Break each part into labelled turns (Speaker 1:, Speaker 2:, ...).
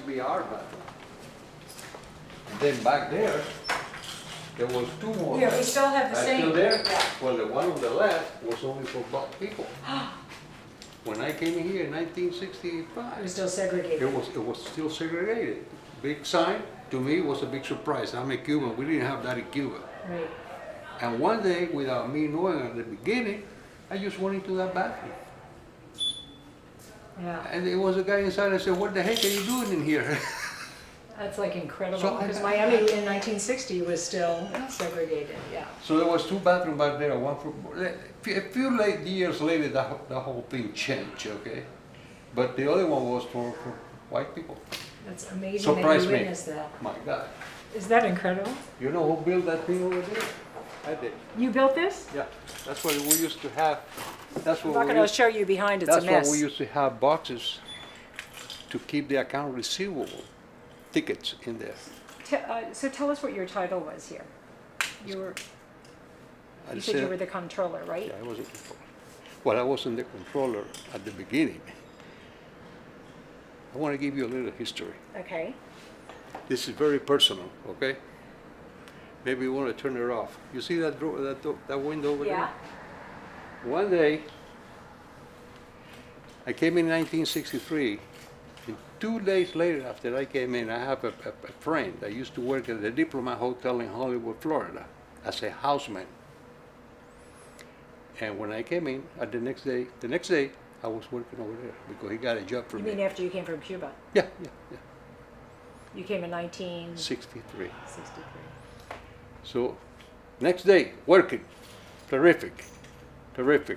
Speaker 1: to be our bathroom. And then back there was two more.
Speaker 2: Yeah, we still have the
Speaker 1: That's
Speaker 2: same.
Speaker 1: still there?
Speaker 2: Yeah.
Speaker 1: Well, the one on the left was only for black people. When I came in here in
Speaker 2: It
Speaker 1: 1965,
Speaker 2: was still segregated.
Speaker 1: it was still segregated. Big sign, to me, was a big surprise. I'm a Cuban, we didn't have that in Cuba.
Speaker 2: Right.
Speaker 1: And one day, without me knowing at the beginning, I just went into that bathroom.
Speaker 2: Yeah.
Speaker 1: And there was a guy inside, I said, what the heck are you doing in here?
Speaker 2: That's like incredible,
Speaker 1: So
Speaker 2: because Miami in 1960 was still segregated, yeah.
Speaker 1: So there was two bathrooms back there, one for, a few years later, the whole thing changed, okay? But the other one was for white people.
Speaker 2: That's amazing that
Speaker 1: Surprised
Speaker 2: you
Speaker 1: me.
Speaker 2: witnessed that.
Speaker 1: My God.
Speaker 2: Is that incredible?
Speaker 1: You know who built that thing over there? I did.
Speaker 2: You built this?
Speaker 1: Yeah, that's what we used to have. That's
Speaker 2: I'm
Speaker 1: what
Speaker 2: not
Speaker 1: we
Speaker 2: gonna
Speaker 1: used,
Speaker 2: show you behind, it's a
Speaker 1: that's
Speaker 2: mess.
Speaker 1: what we used to have boxes to keep the account receivable tickets in there.
Speaker 2: So tell us what your title was here. You
Speaker 1: I
Speaker 2: said you were the controller, right?
Speaker 1: Yeah, I was a controller. Well, I wasn't the controller at the beginning. I want to give you a little history.
Speaker 2: Okay.
Speaker 1: This is very personal, okay? Maybe you want to turn it off. You see that that window over
Speaker 2: Yeah.
Speaker 1: there? One day, I came in 1963. And 2 days later, after I came in, I have a friend that used to work at the Diplomat Hotel in Hollywood, Florida, as a houseman. And when I came in, the next day, I was working over there because he got a job for
Speaker 2: You
Speaker 1: me.
Speaker 2: mean after you came from Cuba?
Speaker 1: Yeah.
Speaker 2: You came in 1963.
Speaker 1: 63. So, next day, working. Terrific.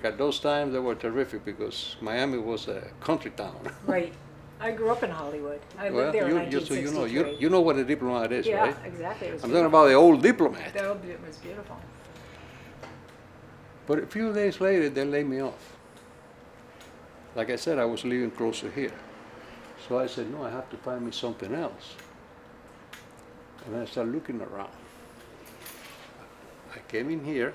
Speaker 1: At those times, they were terrific because Miami was a country town.
Speaker 2: Right. I grew up in Hollywood. I
Speaker 1: Well,
Speaker 2: lived there in
Speaker 1: so
Speaker 2: 1963.
Speaker 1: you know what a diplomat is,
Speaker 2: Yeah,
Speaker 1: right?
Speaker 2: exactly. It was
Speaker 1: I'm talking about the old diplomat.
Speaker 2: It was beautiful.
Speaker 1: But a few days later, they laid me off. Like I said, I was living closer here. So I said, no, I have to find me something else. And I started looking around. I came in here,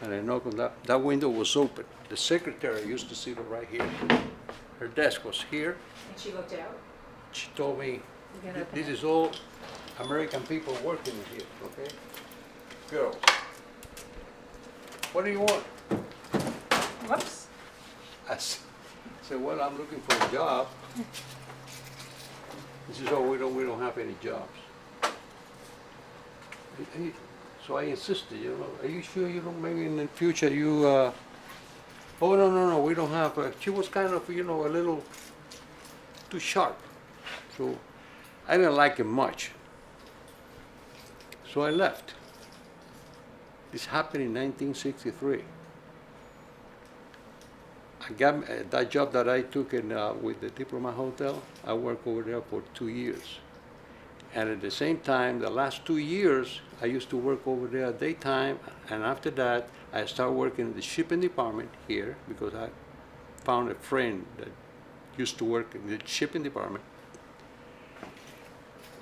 Speaker 1: and I knocked on that window was open. The secretary used to sit right here. Her desk was here.
Speaker 2: And she looked out.
Speaker 1: She told me,
Speaker 2: You can open
Speaker 1: this
Speaker 2: it.
Speaker 1: is all American people working here, okay? Girls, what do you want?
Speaker 2: Whoops.
Speaker 1: I said, well, I'm looking for a job. He says, oh, we don't have any jobs. So I insisted, are you sure you don't, maybe in the future you, oh, no, we don't have, she was kind of, a little too sharp. So I didn't like it much. So I left. This happened in 1963. I got that job that I took with the Diplomat Hotel. I worked over there for 2 years. And at the same time, the last 2 years, I used to work over there at daytime. And after that, I started working in the shipping department here because I found a friend that used to work in the shipping department.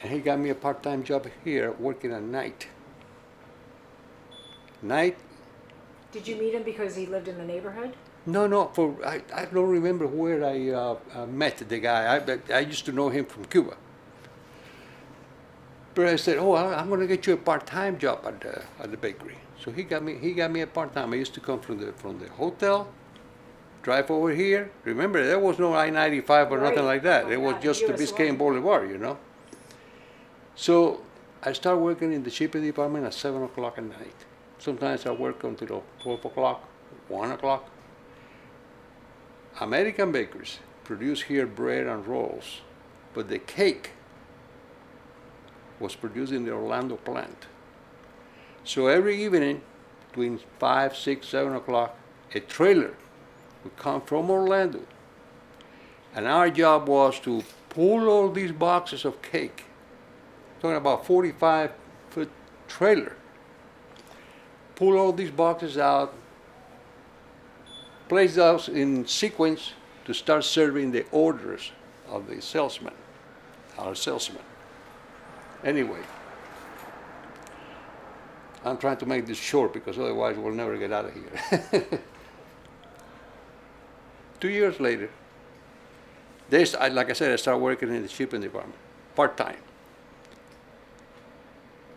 Speaker 1: And he got me a part-time job here working at night. Night.
Speaker 2: Did you meet him because he lived in the neighborhood?
Speaker 1: No, I don't remember where I met the guy. I used to know him from Cuba. But I said, oh, I'm going to get you a part-time job at the bakery. So he got me a part-time. I used to come from the hotel, drive over here. Remember, there was no I-95 or nothing like that.
Speaker 2: Right.
Speaker 1: It was
Speaker 2: Yeah,
Speaker 1: just the
Speaker 2: US
Speaker 1: Biscayne Boulevard, So I started working in the shipping department at 7 o'clock at night. Sometimes I work until 12 o'clock, 1 o'clock. American bakeries produce here bread and rolls, but the cake was produced in the Orlando plant. So every evening, between 5, 6, 7 o'clock, a trailer would come from Orlando. And our job was to pull all these boxes of cake, talking about 45-foot trailer, pull all these boxes out, place those in sequence to start serving the orders of the salesman, our salesman. Anyway, I'm trying to make this short because otherwise we'll never get out of here. 2 years later, Like I said, I started working in the shipping department, part-time.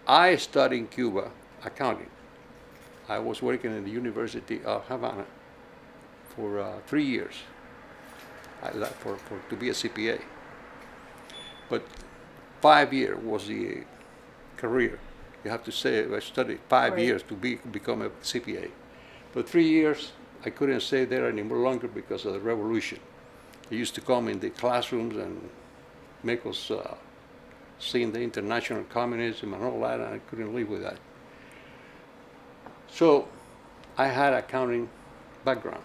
Speaker 1: I studied in Cuba accounting. I was working in the University of Havana for 3 years to be a CPA. But 5 years was the career. You have to say I studied 5
Speaker 2: Right.
Speaker 1: years to become a CPA. For 3 years, I couldn't stay there any more longer because of the revolution. They used to come in the classrooms and make us see the international communism and all that, and I couldn't live with that. So I had accounting background.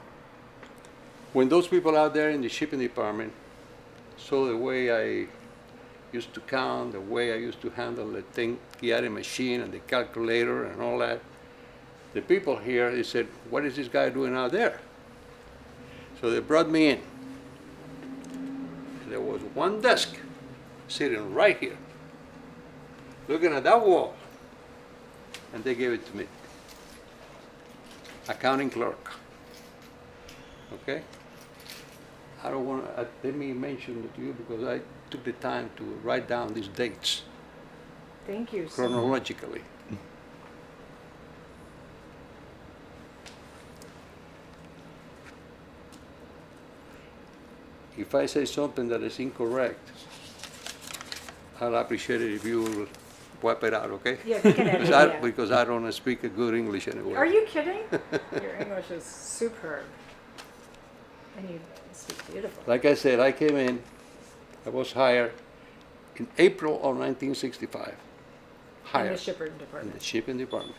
Speaker 1: When those people out there in the shipping department saw the way I used to count, the way I used to handle the Kiari machine and the calculator and all that, the people here, they said, what is this guy doing out there? So they brought me in. There was one desk sitting right here, looking at that wall, and they gave it to me. Accounting clerk. Okay? I don't want to, let me mention it to you because I took the time to write down these dates
Speaker 2: Thank you.
Speaker 1: chronologically. If I say something that is incorrect, I'll appreciate it if you will wipe it out, okay?
Speaker 2: Yeah, we can edit,
Speaker 1: Because I,
Speaker 2: yeah.
Speaker 1: because I don't speak a good English anyway.
Speaker 2: Are you kidding? Your English is superb. And you speak beautiful.
Speaker 1: Like I said, I came in, I was hired in April of 1965.
Speaker 2: In
Speaker 1: Hired
Speaker 2: the shipping
Speaker 1: in
Speaker 2: department.
Speaker 1: the shipping department.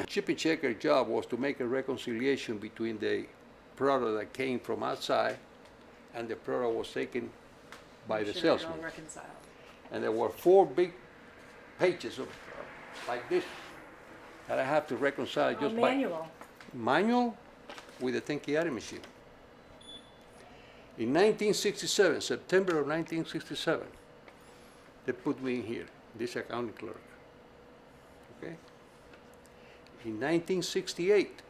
Speaker 1: Shipping checker job was to make a reconciliation between the product that came from outside and the product was taken by the
Speaker 2: Sure, it
Speaker 1: salesman.
Speaker 2: all reconciled.
Speaker 1: And there were 4 big pages of like this that I have to reconcile
Speaker 2: Oh,
Speaker 1: just
Speaker 2: manual.
Speaker 1: by manual with the Tenkiari machine. In 1967, September of 1967, they put me in here, this accounting clerk. Okay? In 1968,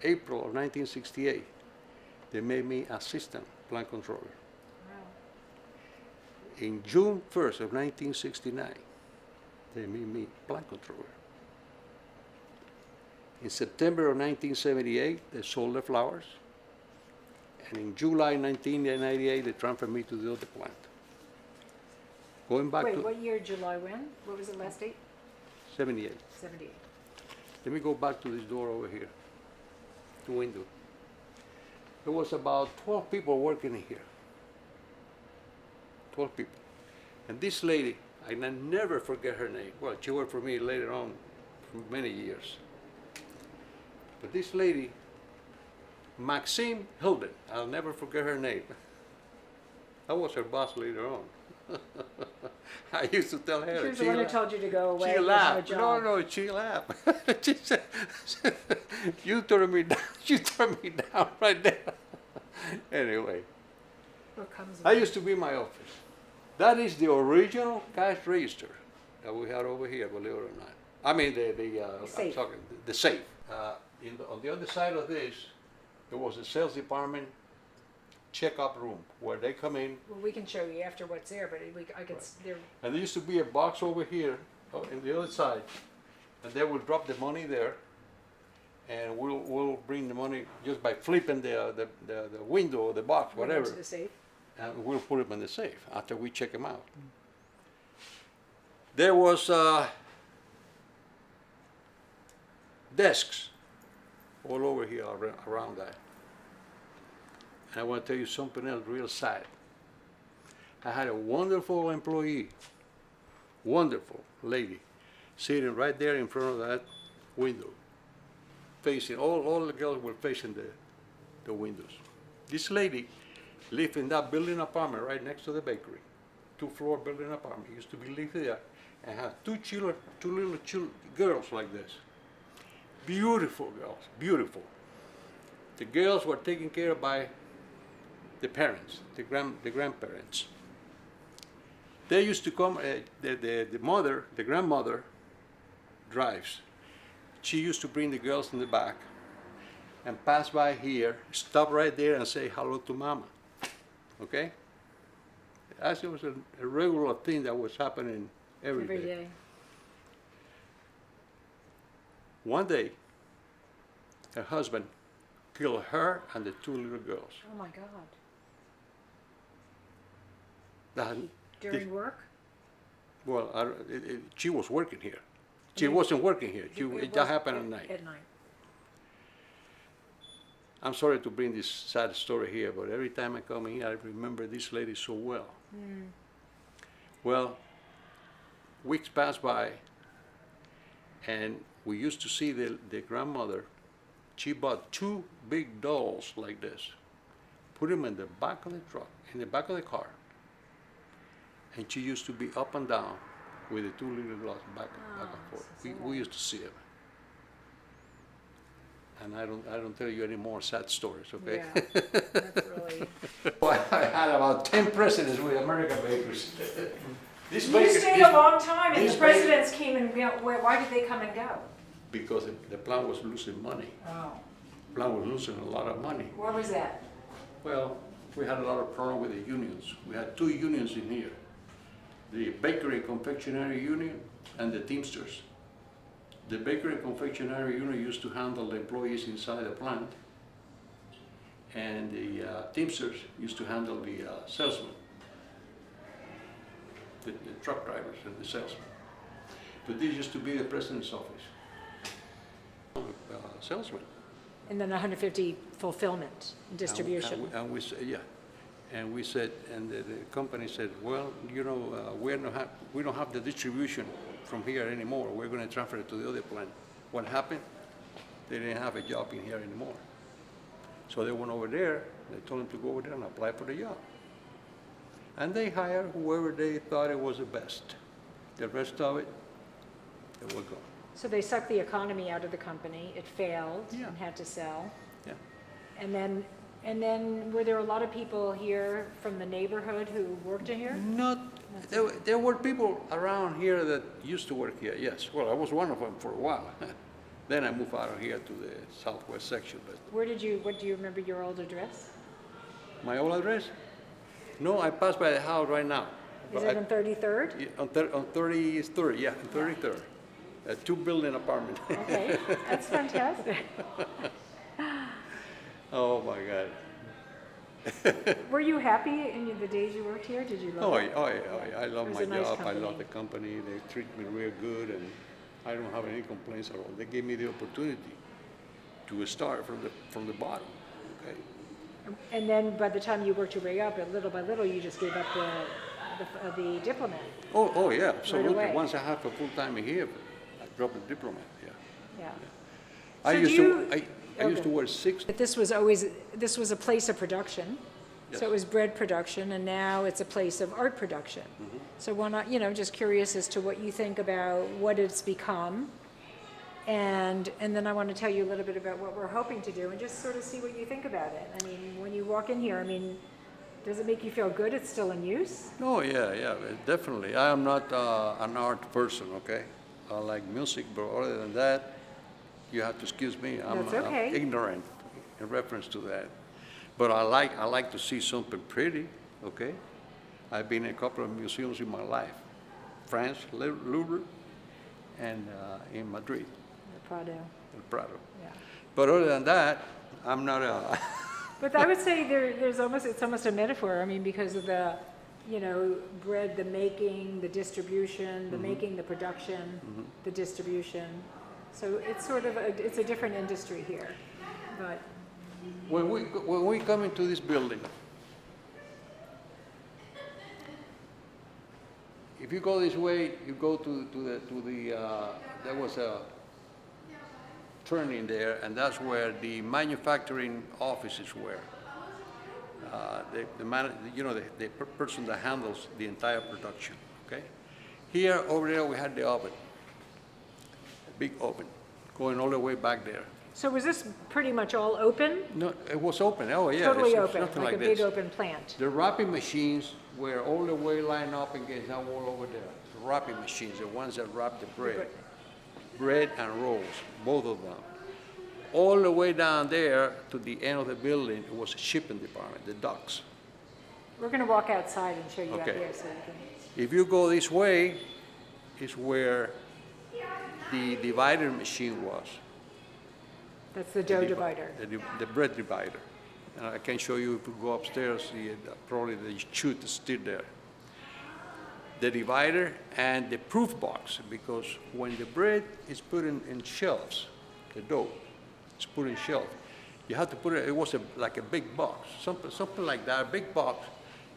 Speaker 1: April of 1968, they made me assistant plant controller.
Speaker 2: Wow.
Speaker 1: In June 1st of 1969, they made me plant controller. In September of 1978, they sold the flowers. And in July 1998, they transferred me to the other plant. Going back
Speaker 2: Wait,
Speaker 1: to
Speaker 2: what year, July when? What was the last date?
Speaker 1: 78.
Speaker 2: 78.
Speaker 1: Let me go back to this door over here, the window. There was about 12 people working in here. 12 people. And this lady, I never forget her name. Well, she worked for me later on for many years. But this lady, Maxine Hilden, I'll never forget her name. I was her boss later on. I used to tell her.
Speaker 2: She was the one who told you to go away.
Speaker 1: She
Speaker 2: you have
Speaker 1: laughed.
Speaker 2: a
Speaker 1: No,
Speaker 2: job.
Speaker 1: no, she laughed. She said, you turned me down. You turned me down right there. Anyway,
Speaker 2: What comes
Speaker 1: I
Speaker 2: with
Speaker 1: used to be in my office. That is the original cash register that we had over here, believe it or not. I mean, I'm
Speaker 2: safe.
Speaker 1: talking, the safe. On the other side of this, there was a sales department checkup room where they come in,
Speaker 2: Well, we can show you after what's there, but I could, there,
Speaker 1: and there used to be a box over here in the other side, and they will drop the money there, and we'll bring the money just by flipping the window or the box,
Speaker 2: went
Speaker 1: whatever,
Speaker 2: into the safe.
Speaker 1: and we'll put them in the safe after we check them out. There was desks all over here around that. And I want to tell you something else real sad. I had a wonderful employee, wonderful lady, sitting right there in front of that window, facing, all the girls were facing the windows. This lady lived in that building apartment right next to the bakery, 2-floor building apartment. Used to be lived there, and had two little girls like this. Beautiful girls, beautiful. The girls were taken care of by the parents, the grandparents. They used to come, the grandmother drives. She used to bring the girls in the back, and pass by here, stop right there and say hello to mama. Okay? As it was a regular thing that was happening every day. One day, her husband killed her and the two little girls.
Speaker 2: Oh my God.
Speaker 1: That,
Speaker 2: During work?
Speaker 1: well, she was working here. She wasn't working here. That happened at night.
Speaker 2: At night.
Speaker 1: I'm sorry to bring this sad story here, but every time I come here, I remember this lady so well.
Speaker 2: Mm.
Speaker 1: Well, weeks passed by, and we used to see the grandmother. She bought two big dolls like this, put them in the back of the truck, in the back of the car, and she used to be up and down with the two little girls back and forth. We used to see them. And I don't tell you any more sad stories, okay?
Speaker 2: Yeah, that's really.
Speaker 1: I had about 10 presidents with American Bakeries.
Speaker 2: You stayed a long time, and the presidents came and go. Why did they come and go?
Speaker 1: Because the plant was losing money.
Speaker 2: Oh.
Speaker 1: The plant was losing a lot of money.
Speaker 2: Where was that?
Speaker 1: Well, we had a lot of problem with the unions. We had two unions in here. The Bakery and Confectionery Union and the Teamsters. The Bakery and Confectionery Union used to handle the employees inside the plant, and the Teamsters used to handle the salesmen, the truck drivers and the salesmen. But this used to be the president's office. Salesman.
Speaker 2: And then 150 fulfillment, distribution.
Speaker 1: And we said, yeah. And we said, and the company said, well, you know, we don't have the distribution from here anymore. We're going to transfer it to the other plant. What happened? They didn't have a job in here anymore. So they went over there. They told them to go over there and apply for the job. And they hired whoever they thought it was the best. The rest of it, they were gone.
Speaker 2: So they sucked the economy out of the company. It failed
Speaker 1: Yeah.
Speaker 2: and had to sell.
Speaker 1: Yeah.
Speaker 2: And then were there a lot of people here from the neighborhood who worked in here?
Speaker 1: There were people around here that used to work here, yes. Well, I was one of them for a while. Then I moved out of here to the southwest section. But
Speaker 2: What do you remember your old address?
Speaker 1: my old address? No, I pass by the house right now.
Speaker 2: Is it on 33rd?
Speaker 1: Yeah, on 33rd, yeah, on 33rd. A two-building apartment.
Speaker 2: Okay, that's fantastic.
Speaker 1: Oh my God.
Speaker 2: Were you happy in the days you worked here? Did you love it?
Speaker 1: I love
Speaker 2: It was
Speaker 1: my
Speaker 2: a nice
Speaker 1: job. I
Speaker 2: company.
Speaker 1: love the company. They treat me real good, and I don't have any complaints at all. They gave me the opportunity to start from the bottom. Okay.
Speaker 2: And then by the time you worked your way up, little by little, you just gave up the diplomat.
Speaker 1: Oh yeah, absolutely.
Speaker 2: away.
Speaker 1: Once I have a full time here, I dropped the diplomat. Yeah.
Speaker 2: Yeah.
Speaker 1: I
Speaker 2: So
Speaker 1: used
Speaker 2: do
Speaker 1: to
Speaker 2: you-
Speaker 1: I used to
Speaker 2: Okay.
Speaker 1: wear 6.
Speaker 2: But this was a place of production.
Speaker 1: Yes.
Speaker 2: So it was bread production, and now it's a place of art production.
Speaker 1: Mm-hmm.
Speaker 2: So why not, just curious as to what you think about what it's become. And then I want to tell you a little bit about what we're hoping to do and just sort of see what you think about it. I mean, when you walk in here, does it make you feel good it's still in use?
Speaker 1: Oh yeah, definitely. I am not an art person, okay? I like music, but other than that, you have to excuse me. I'm
Speaker 2: That's okay.
Speaker 1: ignorant in reference to that. But I like to see something pretty, okay? I've been in a couple of museums in my life. France, Louvre, and in Madrid,
Speaker 2: The Prado,
Speaker 1: El Prado.
Speaker 2: yeah.
Speaker 1: But other than that, I'm not a...
Speaker 2: But I would say it's almost a metaphor. Because of the, bread, the making, the distribution, the making, the production, the distribution. So it's sort of it's a different industry here, but
Speaker 1: When we come into this building, if you go this way, you go to the there was a turning there, and that's where the manufacturing offices were. The person that handles the entire production. Okay. Here, over there, we had the oven, a big oven, going all the way back there.
Speaker 2: So was this pretty much all open?
Speaker 1: No, it was open. Oh yeah,
Speaker 2: Totally
Speaker 1: there's
Speaker 2: open,
Speaker 1: nothing
Speaker 2: like a
Speaker 1: this.
Speaker 2: big open plant.
Speaker 1: The wrapping machines were all the way lined up against that wall over there. The wrapping machines, the ones that wrap the bread and rolls, both of them. all the way down there to the end of the building, it was a shipping department, the docks.
Speaker 2: We're gonna walk outside and show you out
Speaker 1: Okay.
Speaker 2: here so you can.
Speaker 1: If you go this way, is where the divider machine was.
Speaker 2: That's the dough divider.
Speaker 1: The bread divider. And I can show you if you go upstairs, probably the chute is still there. The divider and the proof box, because when the bread is put in shelves, the dough is put in shelf, you have to put it, it was like a big box, something like that, a big box,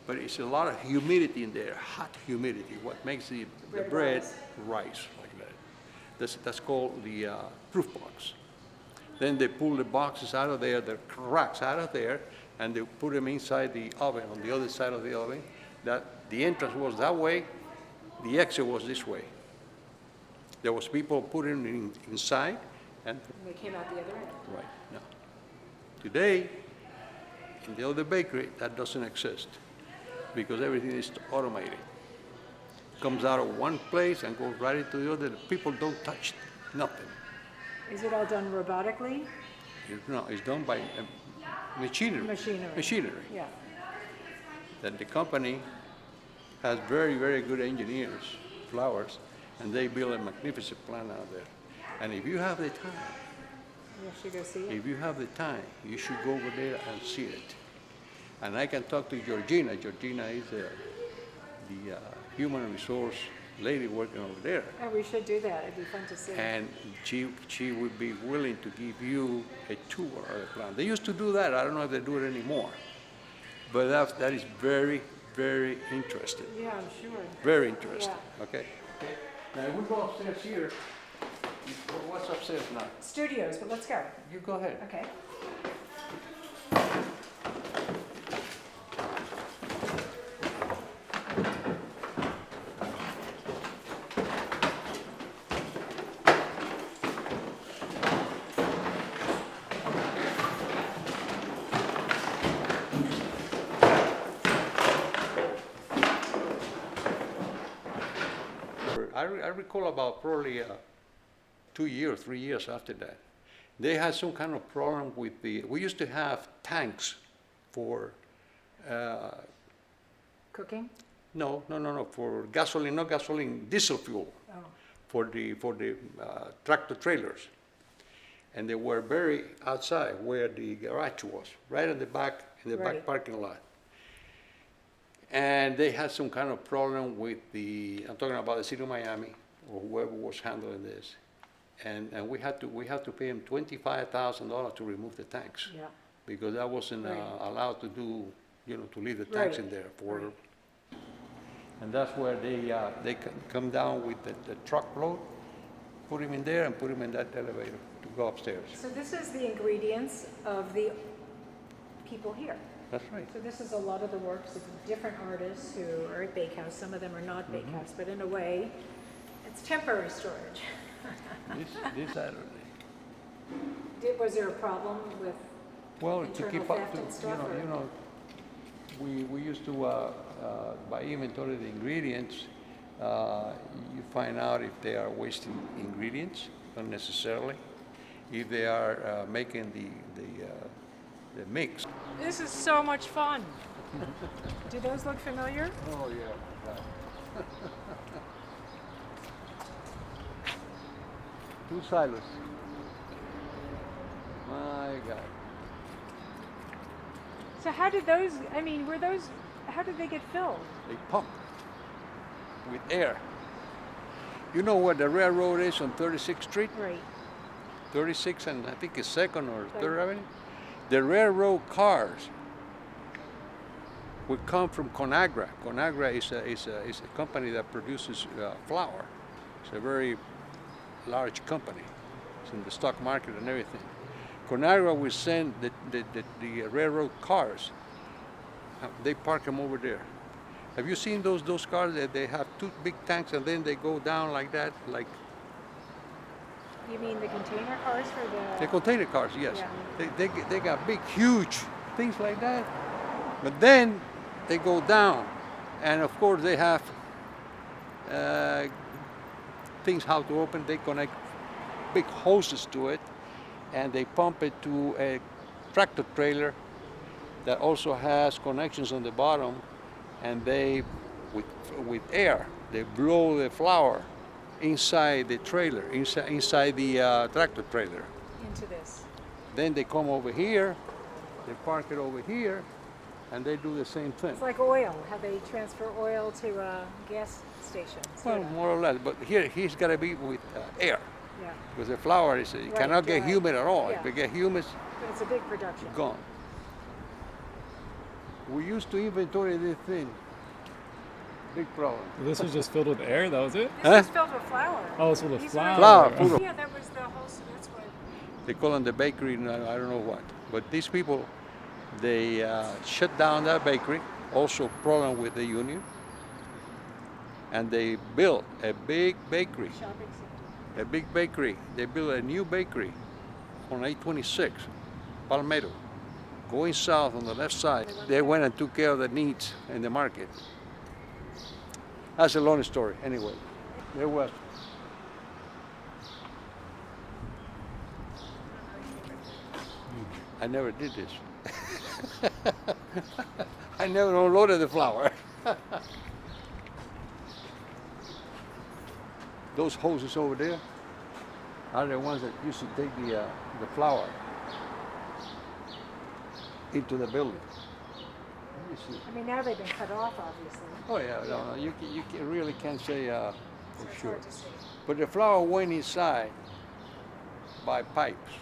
Speaker 1: but it's a lot of humidity in there, hot humidity, what makes the bread rise like that. That's called the proof box. Then they pull the boxes out of there, the cracks out of there, and they put them inside the oven, on the other side of the oven. That the entrance was that way, the exit was this way. There was people putting it inside, and
Speaker 2: And they came out the other end.
Speaker 1: right now. Today, in the other bakery, that doesn't exist because everything is automated. Comes out of one place and goes right into the other. The people don't touch nothing.
Speaker 2: Is it all done robotically?
Speaker 1: It's done by machinery.
Speaker 2: Machinery. Yeah.
Speaker 1: That the company has very, very good engineers, flowers, and they build a magnificent plant out there. And if you have the time,
Speaker 2: You should go see it.
Speaker 1: if you have the time, you should go over there and see it. And I can talk to Georgina. Georgina is the human resource lady working over there.
Speaker 2: Oh, we should do that. It'd be fun to see.
Speaker 1: And she would be willing to give you a tour of the plant. They used to do that. I don't know if they do it anymore. But that is very, very interesting.
Speaker 2: Yeah, I'm sure.
Speaker 1: Very interesting.
Speaker 2: Yeah.
Speaker 1: Okay. Now, if we go upstairs here, what's upstairs now?
Speaker 2: Studios, but let's go.
Speaker 1: You go ahead.
Speaker 2: Okay.
Speaker 1: I recall about probably 2 years, 3 years after that. They had some kind of problem with we used to have tanks for,
Speaker 2: Cooking?
Speaker 1: no, for gasoline, not gasoline, diesel fuel
Speaker 2: Oh,
Speaker 1: for the tractor trailers. And they were buried outside where the garage was, right in the back, in the
Speaker 2: Right.
Speaker 1: back parking lot. And they had some kind of problem with I'm talking about the city of Miami, or whoever was handling this. And we had to pay them $25,000 to remove the tanks,
Speaker 2: yeah.
Speaker 1: because that wasn't
Speaker 2: Right.
Speaker 1: allowed to do, to leave the tanks
Speaker 2: Right.
Speaker 1: in there for.
Speaker 2: Right.
Speaker 1: And that's where they come down with the truck load, put him in there and put him in that elevator to go upstairs.
Speaker 2: So this is the ingredients of the people here.
Speaker 1: That's right.
Speaker 2: So this is a lot of the works of different artists who are at Bakehouse. Some of them are not Bakehouse, but in a way, it's temporary storage.
Speaker 1: This Saturday.
Speaker 2: Was there a problem with
Speaker 1: Well, to
Speaker 2: internal
Speaker 1: keep up,
Speaker 2: theft and stuff? or-
Speaker 1: we used to, by inventory the ingredients, you find out if they are wasting ingredients unnecessarily, if they are making the mix.
Speaker 2: This is so much fun. Do those look familiar?
Speaker 1: Oh, yeah. Two silos. My God.
Speaker 2: So how did those, how did they get filled?
Speaker 1: They pump with air. You know where the railroad is on 36th Street?
Speaker 2: Right.
Speaker 1: 36 and I think it's 2nd or 3rd
Speaker 2: Right.
Speaker 1: Avenue? The railroad cars would come from Conagra. Conagra is a company that produces flour. It's a very large company. It's in the stock market and everything. Conagra will send the railroad cars. They park them over there. Have you seen those cars that they have two big tanks and then they go down like that, like
Speaker 2: You mean the container cars for
Speaker 1: the container cars? Yes,
Speaker 2: Yeah.
Speaker 1: they got big, huge things like that. But then they go down, and of course they have things how to open. They connect big hoses to it, and they pump it to a tractor trailer that also has connections on the bottom, and they, with air, they blow the flour inside the trailer, inside the tractor trailer.
Speaker 2: Into this.
Speaker 1: Then they come over here, they park it over here, and they do the same thing.
Speaker 2: It's like oil, how they transfer oil to a gas station.
Speaker 1: Well, more or less, but here he's got to be with air,
Speaker 2: Yeah,
Speaker 1: because the flour is, it cannot get
Speaker 2: dry.
Speaker 1: humid at all.
Speaker 2: Yeah.
Speaker 1: If it get humid,
Speaker 2: but it's a big production.
Speaker 1: gone. We used to inventory this thing. Big problem.
Speaker 3: This was just filled with air. That was it.
Speaker 2: This is filled with flour.
Speaker 3: Oh, it's full of
Speaker 2: These
Speaker 3: flour.
Speaker 1: Flour, full of-
Speaker 2: Yeah, that was the whole, so that's what.
Speaker 1: They call them the bakery, I don't know what. But these people, they shut down that bakery, also problem with the union. And they built a big bakery,
Speaker 2: Shopping center.
Speaker 1: a big bakery. They built a new bakery on 826, Palmetto, going south on the left side. They went and took care of the needs in the market. That's a long story. Anyway, there was. I never did this. I never unloaded the flour. Those hoses over there are the ones that used to take the flour into the building. Let me see.
Speaker 2: I mean, now they've been cut off, obviously.
Speaker 1: Oh yeah, no, you really can't say
Speaker 2: So
Speaker 1: for
Speaker 2: it's
Speaker 1: sure.
Speaker 2: hard to say.
Speaker 1: But the flour went inside by pipes,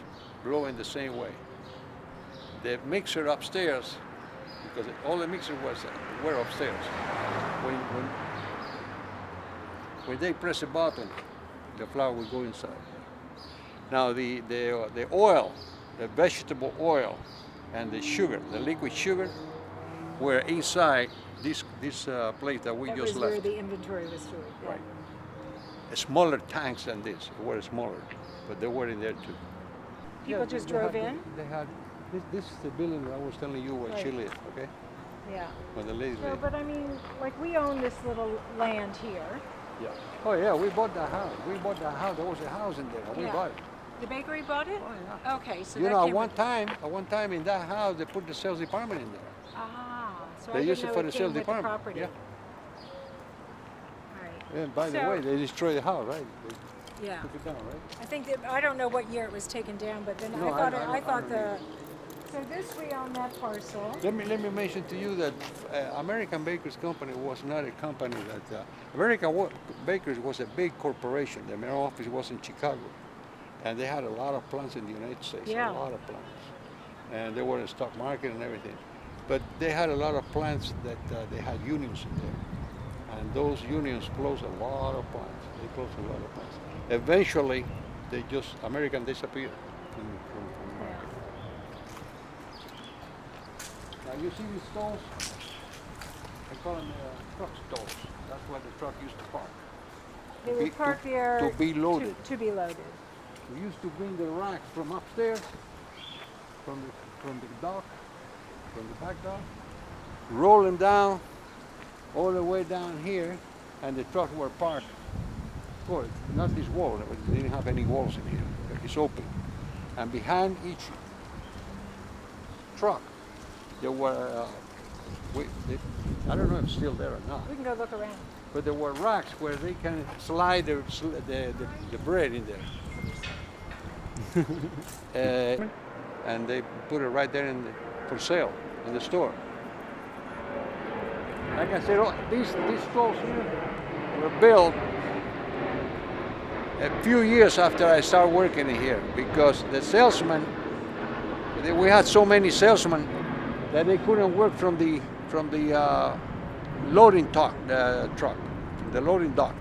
Speaker 1: blowing the same way. The mixer upstairs, because all the mixer were upstairs. When they press a button, the flour will go inside. Now the oil, the vegetable oil, and the sugar, the liquid sugar, were inside this place that we
Speaker 2: That
Speaker 1: just
Speaker 2: was where
Speaker 1: left.
Speaker 2: the inventory was stored. Yeah.
Speaker 1: Right. Smaller tanks than this. They were smaller, but they were in there too.
Speaker 2: People
Speaker 1: Yeah,
Speaker 2: just
Speaker 1: they
Speaker 2: drove
Speaker 1: had-
Speaker 2: in?
Speaker 1: They had this is the building that I was telling you where
Speaker 2: Right.
Speaker 1: she lived. Okay,
Speaker 2: Yeah.
Speaker 1: where the lady
Speaker 2: No,
Speaker 1: lived.
Speaker 2: but I mean, like we own this little land here.
Speaker 1: Yeah. Oh yeah, we bought that house. We bought that house. There was a house in there. And we
Speaker 2: Yeah.
Speaker 1: bought it.
Speaker 2: The bakery bought it?
Speaker 1: Oh yeah.
Speaker 2: Okay, so
Speaker 1: You
Speaker 2: that
Speaker 1: know,
Speaker 2: came
Speaker 1: at one time in that house, they put the sales department in there.
Speaker 2: Ah, so
Speaker 1: They
Speaker 2: I
Speaker 1: used
Speaker 2: didn't
Speaker 1: it
Speaker 2: know
Speaker 1: for the
Speaker 2: came
Speaker 1: sales
Speaker 2: with
Speaker 1: department.
Speaker 2: property.
Speaker 1: Yeah.
Speaker 2: Right.
Speaker 1: And by the
Speaker 2: So-
Speaker 1: way, they destroyed the house, right? They
Speaker 2: Yeah.
Speaker 1: took it down, right?
Speaker 2: I think that, I don't know what year it was taken down, but then
Speaker 1: No,
Speaker 2: I thought,
Speaker 1: I
Speaker 2: I thought
Speaker 1: don't
Speaker 2: the, so this we own that parcel.
Speaker 1: Let me mention to you that American Bakeries Company was not a company that Bakeries was a big corporation. The main office was in Chicago, and they had a lot of plants in the United States.
Speaker 2: Yeah.
Speaker 1: A lot of plants, and they were in the stock market and everything. But they had a lot of plants that they had unions in there, and those unions closed a lot of plants. They closed a lot of plants. Eventually, American disappeared from the market. Now you see these stalls? I call them truck stalls. That's where the truck used to park.
Speaker 2: They
Speaker 1: To
Speaker 2: would
Speaker 1: be-
Speaker 2: park
Speaker 1: to-
Speaker 2: there.
Speaker 1: to be loaded.
Speaker 2: To be loaded.
Speaker 1: We used to bring the racks from upstairs, from the dock, from the back dock, roll them down all the way down here, and the trucks were parked. Of course, not this wall. They didn't have any walls in here. It's open, and behind each truck, there were. I don't know if it's still there or not.
Speaker 2: We can go look around.
Speaker 1: But there were racks where they can slide the bread in there. And they put it right there for sale in the store. Like I said, these stores here were built a few years after I started working in here, because the salesmen, we had so many salesmen that they couldn't work from the loading truck, the loading dock.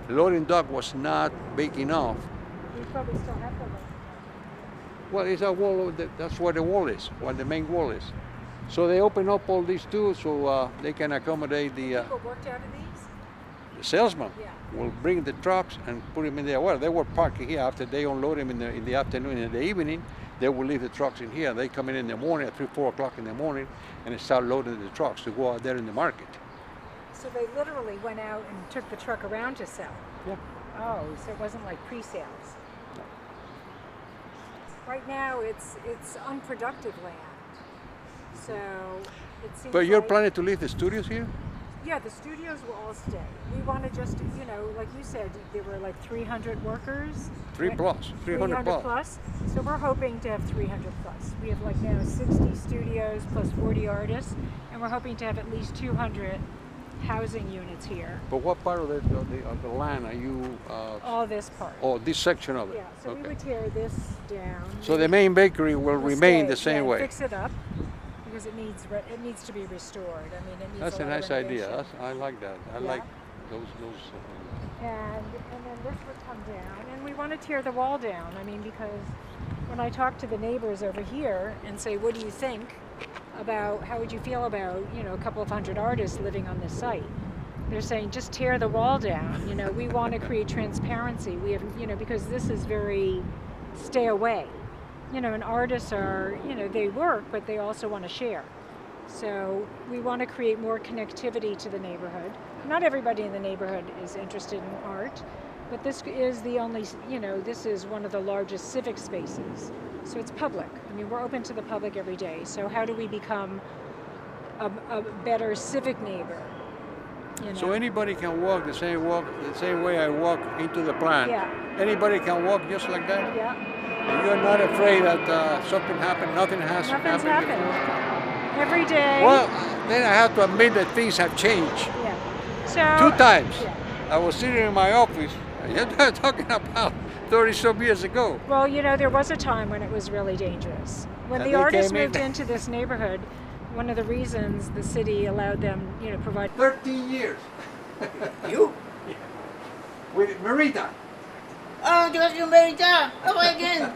Speaker 1: The loading dock was not big enough.
Speaker 2: You probably still have the look.
Speaker 1: Well, it's a wall. That's where the wall is, where the main wall is. So they open up all these too, so they can accommodate the
Speaker 2: People worked out of these?
Speaker 1: salesman.
Speaker 2: Yeah.
Speaker 1: Will bring the trucks and put them in there. Well, they were parking here after they unload them in the afternoon. In the evening, they will leave the trucks in here. They come in the morning at 3, 4 o'clock in the morning, and they start loading the trucks to go out there in the market.
Speaker 2: So they literally went out and took the truck around to sell?
Speaker 1: Yeah.
Speaker 2: Oh, so it wasn't like pre-sales? Right now, it's unproductive land. So it seems
Speaker 1: But you're
Speaker 2: like-
Speaker 1: planning to leave the studios here?
Speaker 2: Yeah, the studios will all stay. We want to just, like you said, there were like 300 workers.
Speaker 1: 300
Speaker 2: plus. So we're hoping to have 300 plus. We have like now 60 studios plus 40 artists, and we're hoping to have at least 200 housing units here.
Speaker 1: But what part of the land are you?
Speaker 2: All this part.
Speaker 1: Oh, this section of it.
Speaker 2: Yeah, so we
Speaker 1: Okay.
Speaker 2: would tear this down.
Speaker 1: So the main bakery will
Speaker 2: We'll
Speaker 1: remain
Speaker 2: stay,
Speaker 1: the same
Speaker 2: yeah,
Speaker 1: way.
Speaker 2: Fix it up because it needs to be restored. I mean, it needs
Speaker 1: That's
Speaker 2: a
Speaker 1: a
Speaker 2: lot of
Speaker 1: nice idea.
Speaker 2: renovation.
Speaker 1: I like that. I
Speaker 2: Yeah.
Speaker 1: like those.
Speaker 2: And then this would come down, and we want to tear the wall down. I mean, because when I talk to the neighbors over here and say, what do you think about, how would you feel about, a couple of hundred artists living on this site? They're saying, just tear the wall down. We want to create transparency. We have, because this is very stay away. And artists are, they work, but they also want to share. So we want to create more connectivity to the neighborhood. Not everybody in the neighborhood is interested in art, but this is the only, this is one of the largest civic spaces. So it's public. I mean, we're open to the public every day. So how do we become a better civic neighbor?
Speaker 1: So anybody can walk the same way I walk into the plant.
Speaker 2: Yeah.
Speaker 1: Anybody can walk just like that.
Speaker 2: Yeah.
Speaker 1: And you're not afraid that something happened. Nothing has
Speaker 2: Nothing's
Speaker 1: happened.
Speaker 2: happened. Every day.
Speaker 1: Well, then I have to admit that things have changed.
Speaker 2: Yeah. So
Speaker 1: 2 times.
Speaker 2: Yeah.
Speaker 1: I was sitting in my office. You're talking about 30-some years ago.
Speaker 2: Well, there was a time when it was really dangerous. When
Speaker 1: And
Speaker 2: the
Speaker 1: they
Speaker 2: artists
Speaker 1: came in.
Speaker 2: moved into this neighborhood, one of the reasons the city allowed them, provide.
Speaker 1: 13 years.
Speaker 4: You?
Speaker 1: With Marita.
Speaker 4: Oh, just you married her. Oh, again.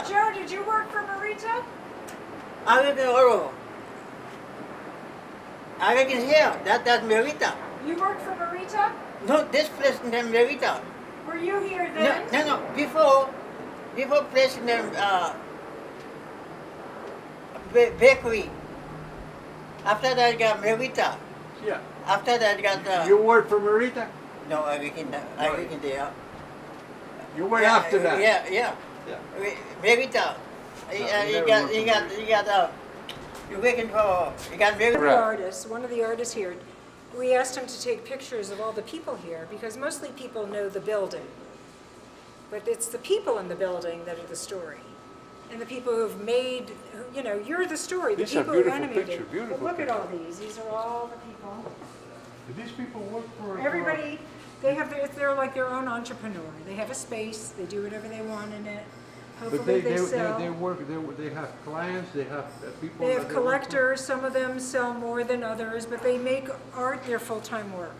Speaker 2: Joe, did you work for Marita?
Speaker 4: I live in Oro. I live in here. That's Merita.
Speaker 2: You worked for Marita?
Speaker 4: No, this place named Merita.
Speaker 2: Were you here
Speaker 4: No,
Speaker 2: then?
Speaker 4: no, no. Before place named Bakery. After that, I got Merita.
Speaker 1: Yeah.
Speaker 4: After that, I got
Speaker 1: You work for Marita?
Speaker 4: no, I work in there.
Speaker 1: You were after that.
Speaker 4: Yeah.
Speaker 1: Yeah.
Speaker 4: Merita. You're working for. You got Merita.
Speaker 1: Right.
Speaker 2: Artists, one of the artists here, we asked him to take pictures of all the people here because mostly people know the building. But it's the people in the building that are the story. And the people who've made, you're the story, the
Speaker 1: These are
Speaker 2: people who
Speaker 1: beautiful
Speaker 2: animated.
Speaker 1: pictures, beautiful
Speaker 2: But look at all these. These are all the people.
Speaker 1: Do these people work for?
Speaker 2: Everybody, they're like their own entrepreneur. They have a space, they do whatever they want in it.
Speaker 1: But
Speaker 2: Hopefully they sell.
Speaker 1: they work. They have clients. They have people.
Speaker 2: They
Speaker 1: that
Speaker 2: have
Speaker 1: work for.
Speaker 2: collectors, some of them sell more than others, but they make art their full-time work.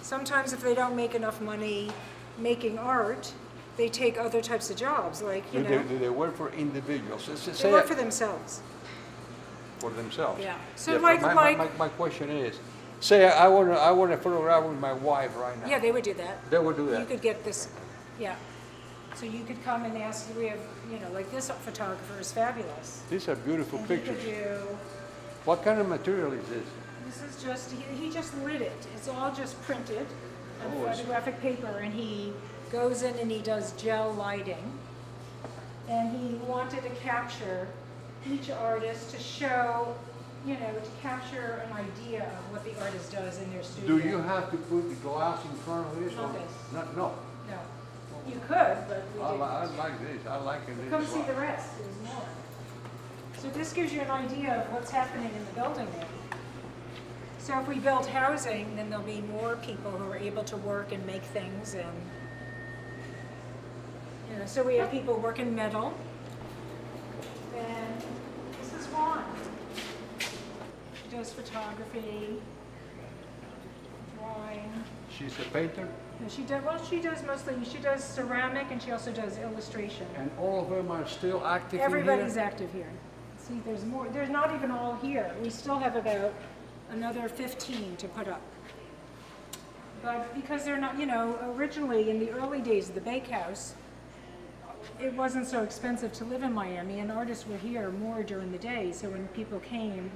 Speaker 2: Sometimes if they don't make enough money making art, they take other types of jobs, like,
Speaker 1: Do they work for individuals?
Speaker 2: they work for themselves.
Speaker 1: for themselves.
Speaker 2: Yeah. So
Speaker 1: Yeah,
Speaker 2: like,
Speaker 1: my question is, say I want to photograph with my wife right now.
Speaker 2: yeah, they would do that.
Speaker 1: They would do
Speaker 2: You
Speaker 1: that.
Speaker 2: could get this, yeah. So you could come and ask, we have, like this photographer is fabulous.
Speaker 1: These are beautiful
Speaker 2: And he could
Speaker 1: pictures.
Speaker 2: do,
Speaker 1: What kind of material is this?
Speaker 2: this is just, he just lit it. It's all just printed on
Speaker 1: Oh, it's-
Speaker 2: photographic paper, and he goes in and he does gel lighting. And he wanted to capture each artist to show, to capture an idea of what the artist does in their studio.
Speaker 1: Do you have to put the glass in front of this?
Speaker 2: Not
Speaker 1: or-
Speaker 2: this.
Speaker 1: No.
Speaker 2: No. You could, but we
Speaker 1: I
Speaker 2: didn't.
Speaker 1: like this. I like it.
Speaker 2: Come see the rest, there's more. So this gives you an idea of what's happening in the building there. So if we build housing, then there'll be more people who are able to work and make things and, so we have people working metal. And this is Juan. She does photography, drawing.
Speaker 1: She's a painter,
Speaker 2: No, she does ceramic and she also does illustration.
Speaker 1: and all of them are still active
Speaker 2: Everybody's
Speaker 1: in here?
Speaker 2: active here. See, there's more, there's not even all here. We still have about another 15 to put up. But because they're not, originally in the early days of the Bakehouse, it wasn't so expensive to live in Miami, and artists were here more during the day. So when people came,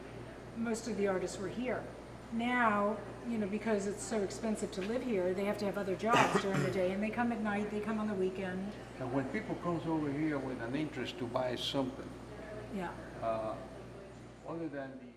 Speaker 2: most of the artists were here. now, you know, because it's so expensive to live here, they have to have other jobs during the day, and they come at night, they come on the weekend.
Speaker 1: And when people comes over here with an interest to buy something,
Speaker 2: Yeah.
Speaker 1: other than the